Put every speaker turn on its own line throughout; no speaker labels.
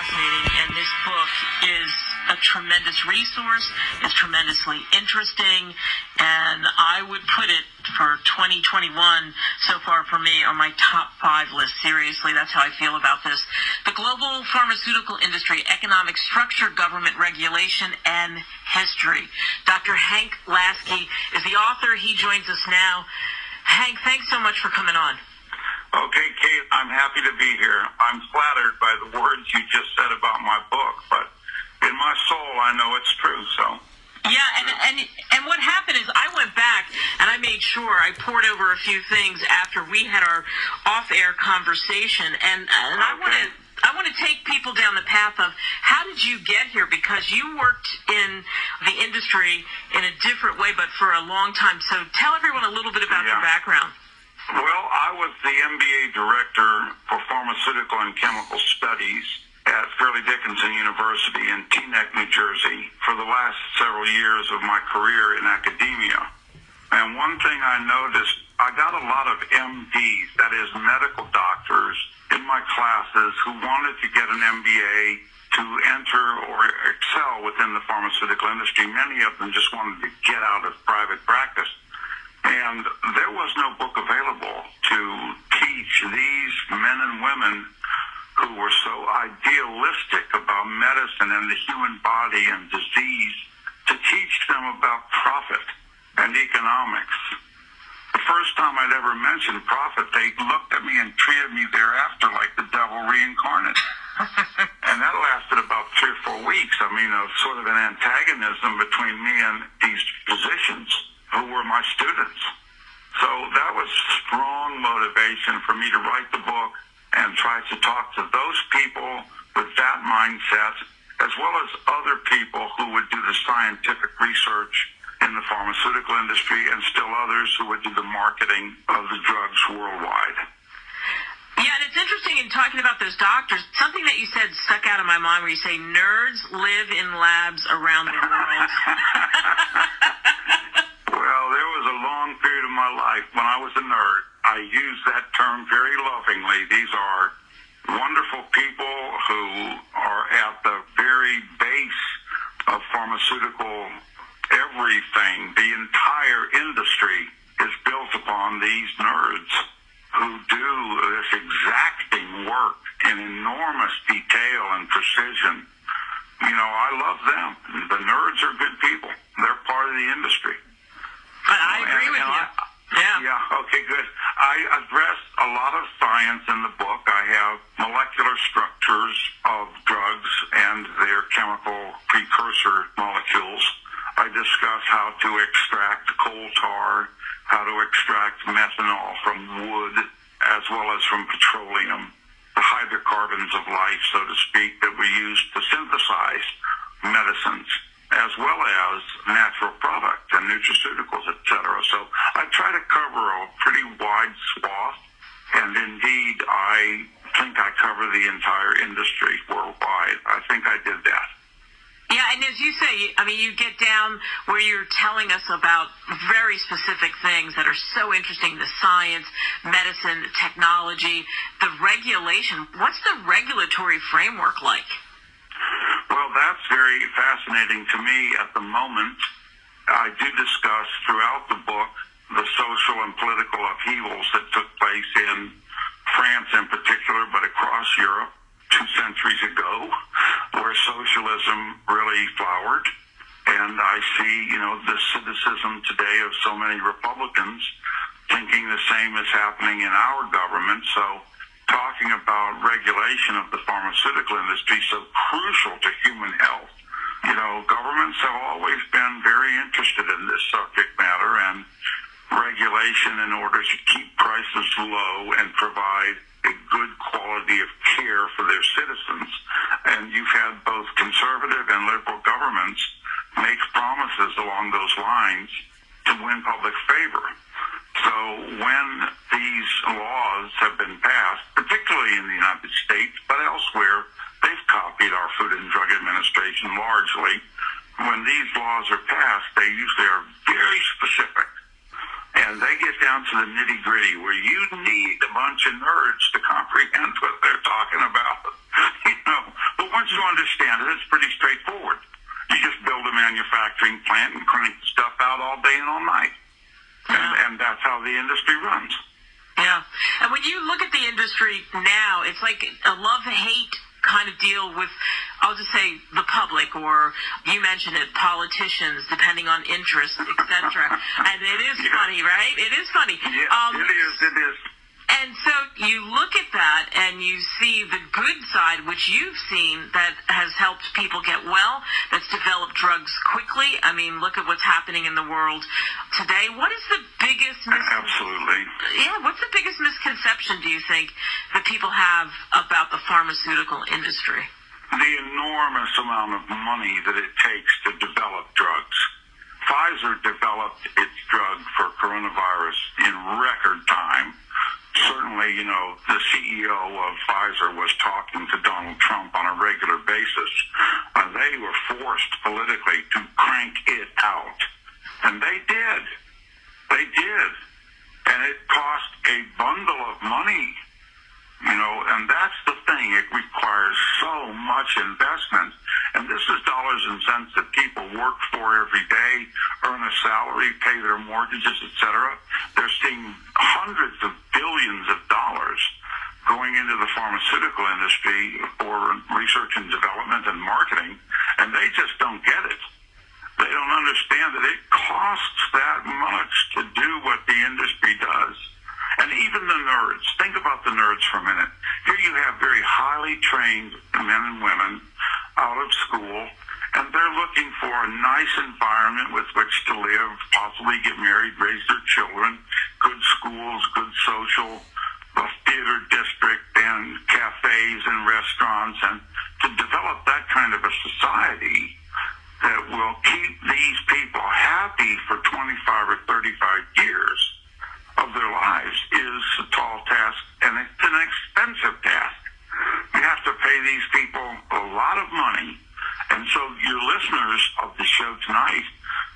fascinating, and this book is a tremendous resource. It's tremendously interesting, and I would put it for 2021 so far for me on my top 5 list. Seriously, that's how I feel about this. The Global Pharmaceutical Industry, Economic Structure, Government Regulation, and History. Dr. Hank Laskey is the author. He joins us now. Hank, thanks so much for coming on.
Okay, Kate, I'm happy to be here. I'm flattered by the words you just said about my book, but in my soul, I know it's true, so.
Yeah, and what happened is I went back and I made sure I poured over a few things after we had our off-air conversation, and
okay.
I want to take people down the path of how did you get here, because you worked in the industry in a different way, but for a long time. So tell everyone a little bit about your background.
Well, I was the MBA director for Pharmaceutical and Chemical Studies at Fairleigh Dickinson University in Teaneck, New Jersey, for the last several years of my career in academia. And one thing I noticed, I got a lot of MDs, that is medical doctors, in my classes who wanted to get an MBA to enter or excel within the pharmaceutical industry. Many of them just wanted to get out of private practice. And there was no book available to teach these men and women who were so idealistic about medicine and the human body and disease, to teach them about profit and economics. The first time I'd ever mentioned profit, they looked at me and treated me thereafter like the devil reincarnate. And that lasted about 3 or 4 weeks. I mean, sort of an antagonism between me and these physicians who were my students. So that was strong motivation for me to write the book and try to talk to those people with that mindset, as well as other people who would do the scientific research in the pharmaceutical industry, and still others who would do the marketing of the drugs worldwide.
Yeah, and it's interesting in talking about those doctors, something that you said stuck out of my mind where you say nerds live in labs around the world.
Well, there was a long period of my life when I was a nerd. I use that term very lovingly. These are wonderful people who are at the very base of pharmaceutical everything. The entire industry is built upon these nerds who do this exacting work in enormous detail and precision. You know, I love them. The nerds are good people. They're part of the industry.
I agree with you.
Yeah, okay, good. I address a lot of science in the book. I have molecular structures of drugs and their chemical precursor molecules. I discuss how to extract coal tar, how to extract methanol from wood, as well as from petroleum, the hydrocarbons of life, so to speak, that we use to synthesize medicines, as well as natural products and nutraceuticals, etc. So I try to cover a pretty wide swath, and indeed I think I cover the entire industry worldwide. I think I did that.
Yeah, and as you say, I mean, you get down where you're telling us about very specific things that are so interesting, the science, medicine, technology, the regulation. What's the regulatory framework like?
Well, that's very fascinating to me at the moment. I do discuss throughout the book the social and political upheavals that took place in France in particular, but across Europe 2 centuries ago, where socialism really flowered. And I see, the cynicism today of so many Republicans thinking the same is happening in our government. So talking about regulation of the pharmaceutical industry, so crucial to human health. Governments have always been very interested in this subject matter and regulation in order to keep prices low and provide a good quality of care for their citizens. And you've had both conservative and liberal governments make promises along those lines to win public favor. So when these laws have been passed, particularly in the United States, but elsewhere, they've copied our Food and Drug Administration largely. When these laws are passed, they usually are very specific. And they get down to the nitty-gritty where you need a bunch of nerds to comprehend what they're talking about. But once understand it, it's pretty straightforward. You just build a manufacturing plant and crank stuff out all day and all night. And that's how the industry runs.
Yeah. And when you look at the industry now, it's like a love-hate kind of deal with, I'll just say, the public, or you mentioned it, politicians, depending on interest, etc. And it is funny, right? It is funny.
Yeah, it is.
And so you look at that and you see the good side, which you've seen, that has helped people get well, that's developed drugs quickly. I mean, look at what's happening in the world today. What is the biggest
Absolutely.
Yeah, what's the biggest misconception, do you think, that people have about the pharmaceutical industry?
The enormous amount of money that it takes to develop drugs. Pfizer developed its drug for coronavirus in record time. Certainly, the CEO of Pfizer was talking to Donald Trump on a regular basis. They were forced politically to crank it out. And they did. They did. And it cost a bundle of money. And that's the thing. It requires so much investment. And this is dollars and cents that people work for every day, earn a salary, pay their mortgages, etc. They're seeing hundreds of billions of dollars going into the pharmaceutical industry for research and development and marketing, and they just don't get it. They don't understand that it costs that much to do what the industry does. And even the nerds, think about the nerds for a minute. Here you have very highly trained men and women out of school, and they're looking for a nice environment with which to live, possibly get married, raise their children, good schools, good social, theater district, and cafes and restaurants, and to develop that kind of a society that will keep these people happy for 25 or 35 years of their lives is a tall task, and it's an expensive task. You have to pay these people a lot of money, and so your listeners of the show tonight,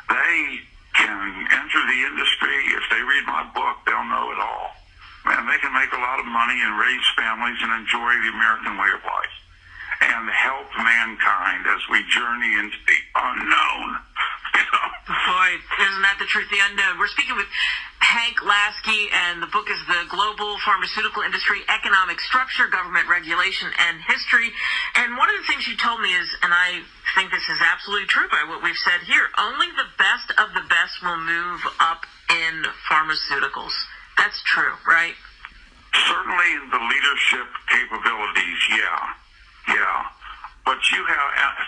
they can enter the industry. If they read my book, they'll know it all. And they can make a lot of money and raise families and enjoy the American way of life and help mankind as we journey into the unknown.
Boy, isn't that the truth, the unknown? We're speaking with Hank Laskey, and the book is The Global Pharmaceutical Industry, Economic Structure, Government Regulation, and History. And one of the things you told me is, and I think this is absolutely true by what we've said here, only the best of the best will move up in pharmaceuticals. That's true, right?
Certainly in the leadership capabilities, yeah. But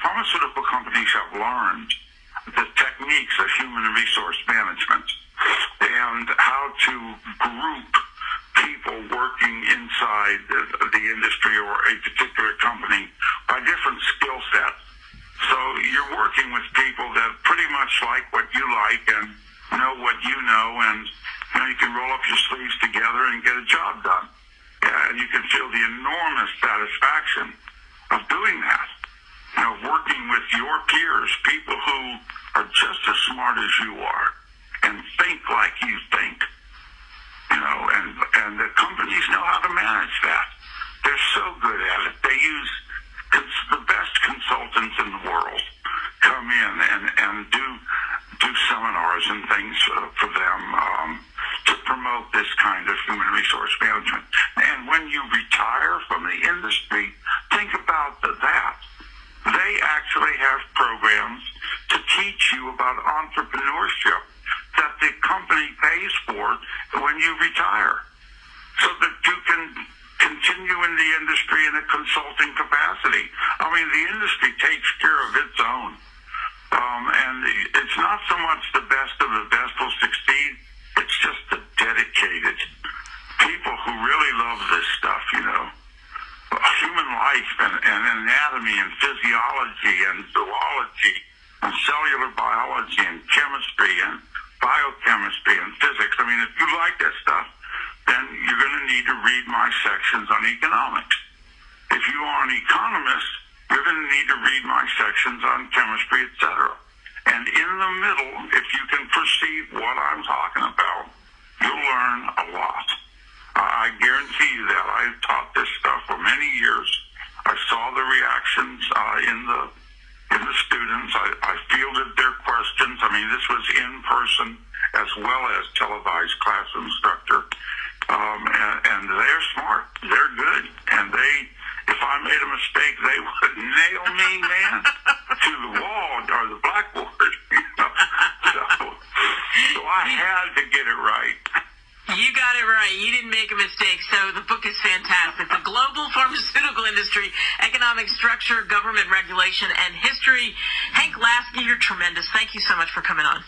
pharmaceutical companies have learned the techniques of human resource management and how to group people working inside the industry or a particular company by different skill sets. So you're working with people that pretty much like what you like and know what you know, and you can roll up your sleeves together and get a job done. And you can feel the enormous satisfaction of doing that. Working with your peers, people who are just as smart as you are and think like you think. And the companies know how to manage that. They're so good at it. They use the best consultants in the world come in and do seminars and things for them to promote this kind of human resource management. And when you retire from the industry, think about that. They actually have programs to teach you about entrepreneurship that the company pays for when you retire, so that you can continue in the industry in a consulting capacity. I mean, the industry takes care of its own. And it's not so much the best of the best will succeed, it's just the dedicated people who really love this stuff, human life and anatomy and physiology and zoology and cellular biology and chemistry and biochemistry and physics. I mean, if you like that stuff, then you're going to need to read my sections on economics. If you are an economist, you're going to need to read my sections on chemistry, etc. And in the middle, if you can perceive what I'm talking about, you'll learn a lot. I guarantee you that. I've taught this stuff for many years. I saw the reactions they would nail me, man, to the wall or the blackboard. So I had to get it right.
You got it right. You didn't make a mistake. So the book is fantastic. The Global Pharmaceutical Industry, Economic Structure, Government Regulation, and History. Hank Laskey, you're tremendous. Thank you so much for coming on.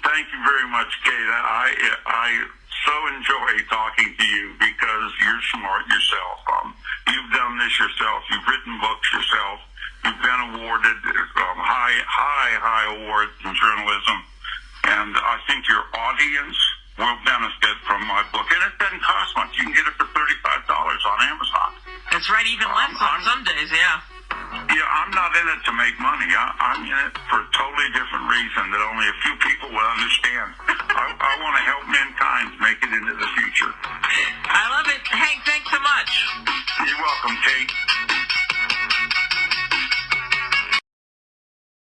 Thank you very much, Kate. I so enjoy talking to you because you're smart yourself. You've done this yourself. You've written books yourself. You've been awarded high awards in journalism. And I think your audience will benefit from my book. And it doesn't cost much. You can get it for $35 on Amazon.
That's right, even less on some days, yeah.
Yeah, I'm not in it to make money. I'm in it for a totally different reason that only a few people will understand. I want to help mankind make it into the future.
I love it. Hank, thanks so much.
You're welcome, Kate.